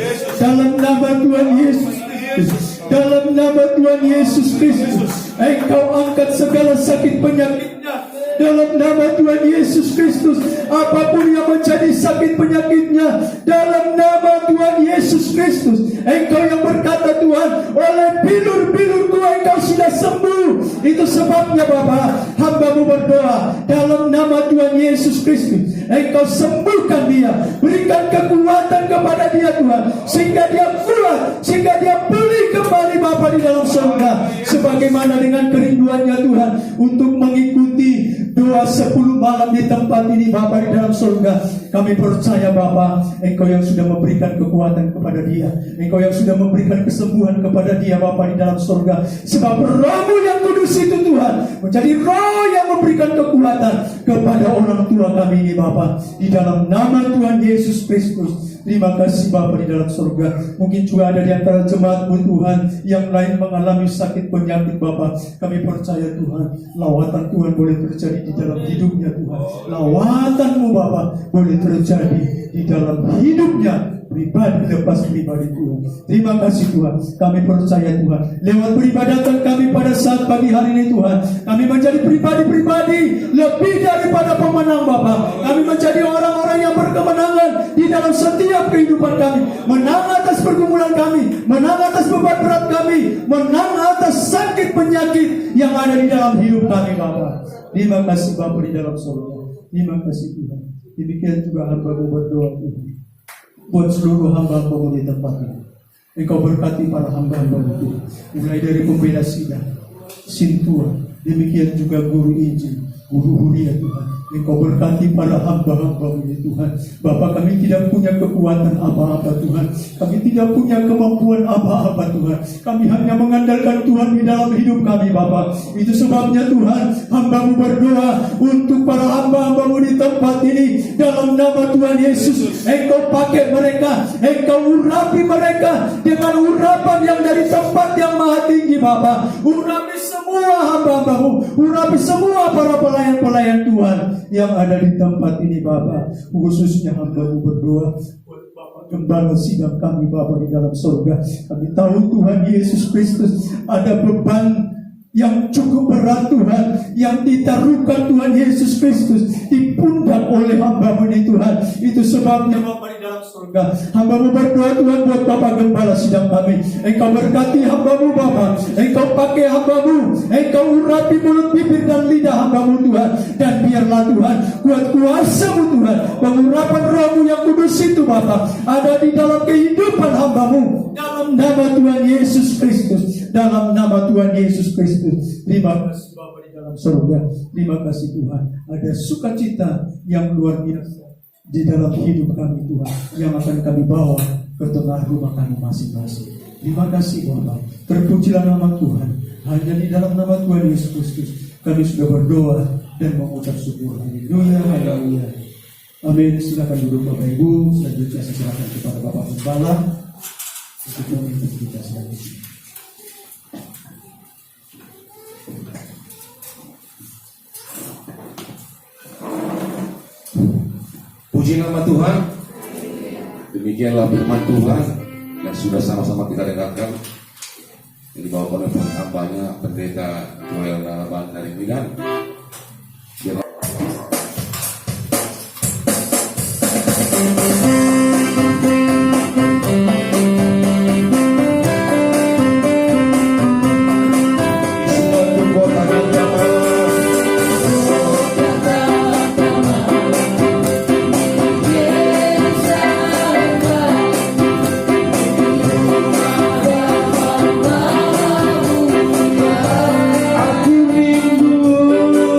dalam nama Tuhan Yesus Kristus, dalam nama Tuhan Yesus Kristus, Engkau angkat segala sakit penyakitnya dalam nama Tuhan Yesus Kristus. Apapun yang menjadi sakit penyakitnya, dalam nama Tuhan Yesus Kristus, Engkau yang berkata Tuhan, oleh bilur-bilur-Ku Engkau sudah sembuh. Itu sebabnya Bapa, hamba-Mu berdoa dalam nama Tuhan Yesus Kristus, Engkau sembuhkan dia, berikan kekuatan kepada dia Tuhan, sehingga dia kuat, sehingga dia pulih kembali Bapa di dalam surga, sebagaimana dengan kerinduannya Tuhan untuk mengikuti doa 10 malam di tempat ini Bapa di dalam surga. Kami percaya Bapa, Engkau yang sudah memberikan kekuatan kepada dia, Engkau yang sudah memberikan kesembuhan kepada dia Bapa di dalam surga. Sebab Roh-Mu yang kudus itu Tuhan menjadi Roh yang memberikan kekuatan kepada orang tua kami ini Bapa, di dalam nama Tuhan Yesus Kristus. Terima kasih Bapa di dalam surga. Mungkin juga ada di antara jemaat-Mu Tuhan yang lain mengalami sakit penyakit Bapa. Kami percaya Tuhan, lawatan Tuhan boleh terjadi di dalam hidupnya Tuhan. Lawatan-Mu Bapa boleh terjadi di dalam hidupnya pribadi lepas pribadi Tuhan. Terima kasih Tuhan. Kami percaya Tuhan, lewat peribadatan kami pada saat pagi hari ini Tuhan, kami menjadi pribadi-pribadi lebih daripada pemenang Bapa. Kami menjadi orang-orang yang berkemenangan di dalam setiap kehidupan kami, menang atas pergumulan kami, menang atas beban berat kami, menang atas penyakit-penyakit yang ada di dalam hidup kami Bapa. Terima kasih Bapa di dalam surga. Terima kasih Tuhan. Demikian juga hamba-Mu berdoa Tuhan, buat seluruh hamba-Mu di tempat ini. Engkau berkati para hamba-Mu Tuhan, mulai dari pembela sidang, Sintua, demikian juga guru Injil, guru-guru ya Tuhan. Engkau berkati para hamba-hamba-Mu ya Tuhan. Bapak, kami tidak punya kekuatan apa-apa Tuhan. Kami tidak punya kemampuan apa-apa Tuhan. Kami hanya mengandalkan Tuhan di dalam hidup kami Bapak. Itu sebabnya Tuhan, hamba-Mu berdoa untuk para hamba-hamba-Mu di tempat ini. Dalam nama Tuhan Yesus, Engkau pakai mereka, Engkau urapi mereka dengan urapan yang dari tempat yang maha tinggi Bapak. Urapi semua hamba-hamba-Mu, urapi semua para pelayan-pelayan Tuhan yang ada di tempat ini Bapak. Khususnya hamba-Mu berdoa buat Bapak Gembala sidang kami Bapak di dalam surga. Kami tahu Tuhan Yesus Kristus ada beban yang cukup berat Tuhan, yang ditaruhkan Tuhan Yesus Kristus di pundak oleh hamba-Mu ini Tuhan. Itu sebabnya Bapak di dalam surga, hamba-Mu berdoa Tuhan buat Bapak Gembala sidang kami. Engkau berkati hamba-Mu Bapak, Engkau pakai hamba-Mu, Engkau urapi mulut, bibir dan lidah hamba-Mu Tuhan. Dan biarlah Tuhan kuat kuasa-Mu Tuhan, pengurapan Roh-Mu yang kudus itu Bapak ada di dalam kehidupan hamba-Mu. Dalam nama Tuhan Yesus Kristus, dalam nama Tuhan Yesus Kristus. Terima kasih Bapa di dalam surga. Terima kasih Tuhan. Ada sukacita yang luar biasa di dalam hidup kami Tuhan, yang akan kami bawa ke tengah rumah kami masing-masing. Terima kasih Bapa. Terpujilah nama Tuhan. Hanya di dalam nama Tuhan Yesus Kristus kami sudah berdoa dan mengucap syukur. Haleluya, haleluya. Amin. Silakan duduk Bapak Ibu. Selanjutnya saya silakan kepada Bapak Gembala untuk memimpin kita selanjutnya. Puji nama Tuhan. Demikianlah firman Tuhan yang sudah sama-sama kita dengarkan, yang dibawakan oleh hambanya Pendeta Joel Naraban dari Milan. Aku rindu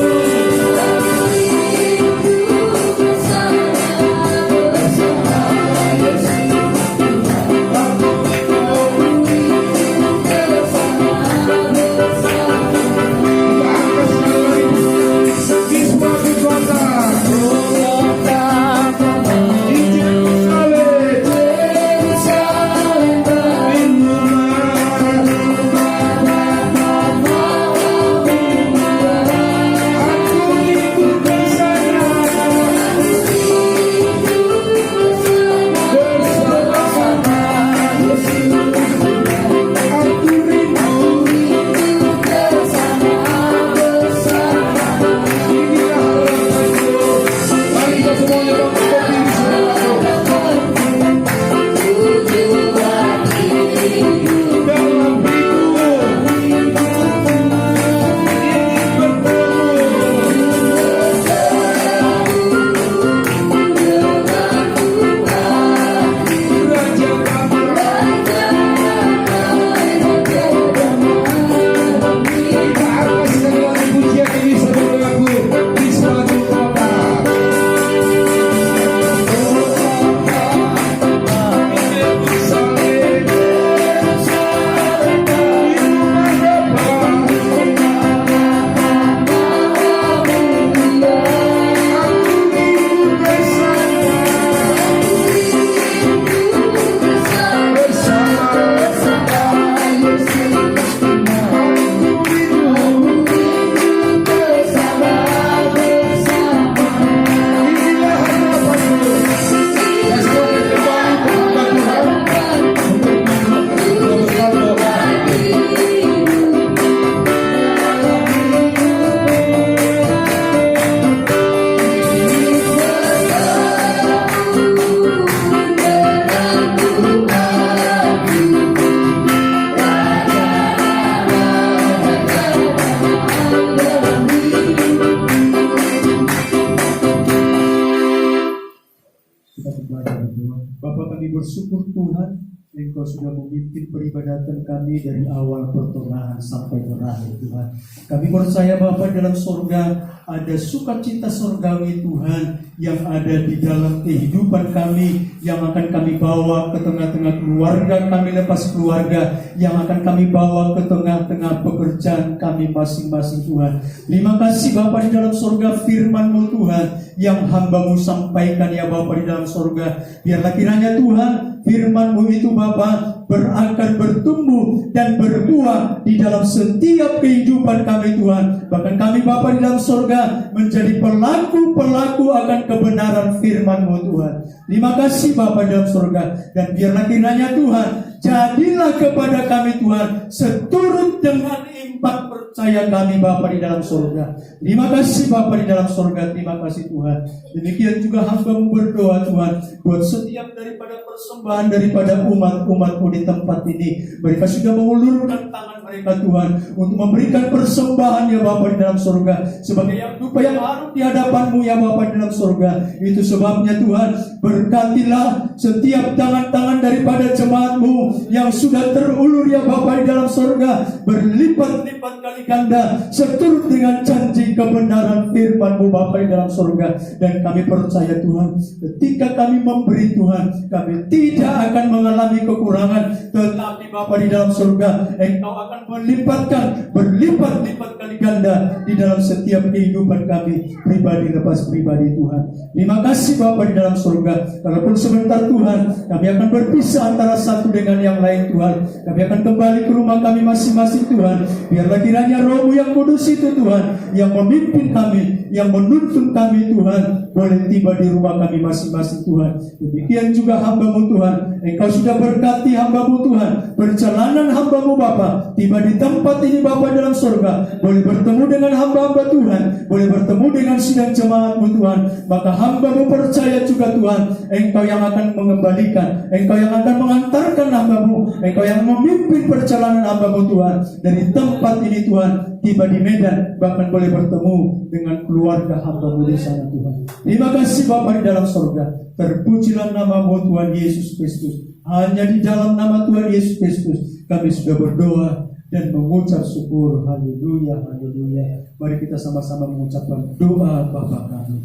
bersyukur Tuhan, Engkau sudah memimpin peribadatan kami dari awal pertengahan sampai berakhir Tuhan. Kami percaya Bapa dalam sorga ada sukacita sorgawi Tuhan yang ada di dalam kehidupan kami, yang akan kami bawa ke tengah-tengah keluarga kami lepas keluarga, yang akan kami bawa ke tengah-tengah pekerjaan kami masing-masing Tuhan. Terima kasih Bapa di dalam sorga, firman-Mu Tuhan yang hamba-Mu sampaikan ya Bapa di dalam sorga. Biarlah kiranya Tuhan firman-Mu itu Bapa berakar, bertumbuh dan berbuah di dalam setiap kehidupan kami Tuhan. Bahkan kami Bapa di dalam sorga menjadi pelaku-pelaku akan kebenaran firman-Mu Tuhan. Terima kasih Bapa di dalam sorga, dan biarlah kiranya Tuhan jadilah kepada kami Tuhan seturut dengan iman percaya kami Bapa di dalam sorga. Terima kasih Bapa di dalam sorga, terima kasih Tuhan. Demikian juga hamba-Mu berdoa Tuhan buat setiap daripada persembahan daripada umat-umat-Mu di tempat ini. Mereka sudah mengulurkan tangan mereka Tuhan untuk memberikan persembahan ya Bapa di dalam sorga sebagai yang dupa yang harum di hadapan-Mu ya Bapa di dalam sorga. Itu sebabnya Tuhan, berkatilah setiap tangan-tangan daripada jemaat-Mu yang sudah terulur ya Bapa di dalam sorga, berlipat-lipat kali ganda seturut dengan janji kebenaran firman-Mu Bapa di dalam sorga. Dan kami percaya Tuhan, ketika kami memberi Tuhan, kami tidak akan mengalami kekurangan, tetapi Bapa di dalam sorga, Engkau akan melipatkan berlipat-lipat kali ganda di dalam setiap kehidupan kami pribadi lepas pribadi Tuhan. Terima kasih Bapa di dalam sorga. Kalaupun sebentar Tuhan kami akan berpisah antara satu dengan yang lain Tuhan, kami akan kembali ke rumah kami masing-masing Tuhan. Biarlah kiranya Roh-Mu yang kudus itu Tuhan yang memimpin kami, yang menuntun kami Tuhan, boleh tiba di rumah kami masing-masing Tuhan. Demikian juga hamba-Mu Tuhan, Engkau sudah berkati hamba-Mu Tuhan, perjalanan hamba-Mu Bapa tiba di tempat ini Bapa dalam surga, boleh bertemu dengan hamba-hamba Tuhan, boleh bertemu dengan sidang jemaat-Mu Tuhan. Maka hamba-Mu percaya juga Tuhan, Engkau yang akan mengembalikan, Engkau yang akan mengantarkan hamba-Mu, Engkau yang memimpin perjalanan hamba-Mu Tuhan dari tempat ini Tuhan, tiba di Medan, bahkan boleh bertemu dengan keluarga hamba-Mu di sana Tuhan. Terima kasih Bapa di dalam surga. Terpujilah nama-Mu Tuhan Yesus Kristus. Hanya di dalam nama Tuhan Yesus Kristus kami sudah berdoa dan mengucap syukur. Haleluya, haleluya. Mari kita sama-sama mengucapkan doa Bapa kami.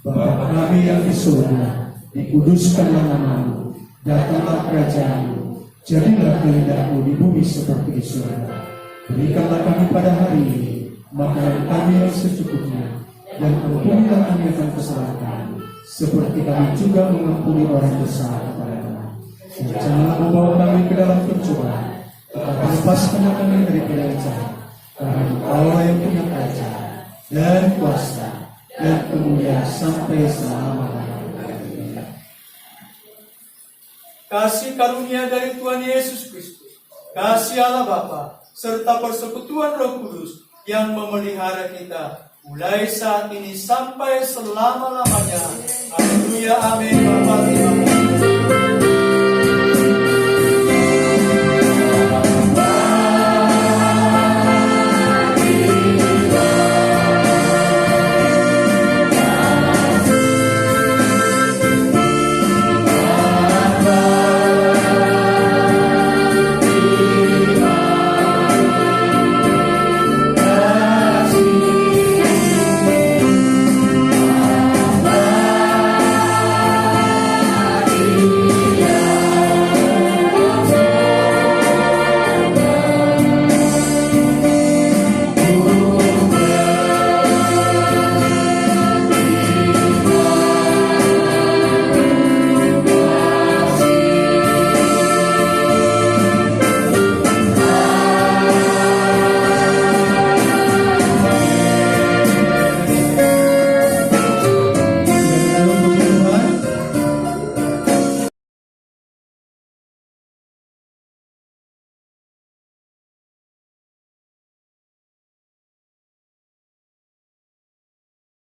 Bapa kami yang di surga, dikuduskanlah nama-Mu, datanglah kerajaan-Mu, jadilah kehendak-Mu di bumi seperti di surga. Berikanlah kami pada hari ini makanan kami yang secukupnya, dan ampunilah kami akan kesalahan kami, seperti kami juga mengampuni orang bersalah kepada kami. Dan janganlah membawa kami ke dalam pencobaan, tetapi lepaskanlah kami dari yang jahat. Karena Engkau yang punya kerajaan dan kuasa dan kemuliaan sampai selama-lamanya. Kasih karunia dari Tuhan Yesus Kristus, kasih Allah Bapa, serta persekutuan Roh Kudus yang memelihara kita mulai saat ini sampai selama-lamanya. Haleluya, amin. Bapak,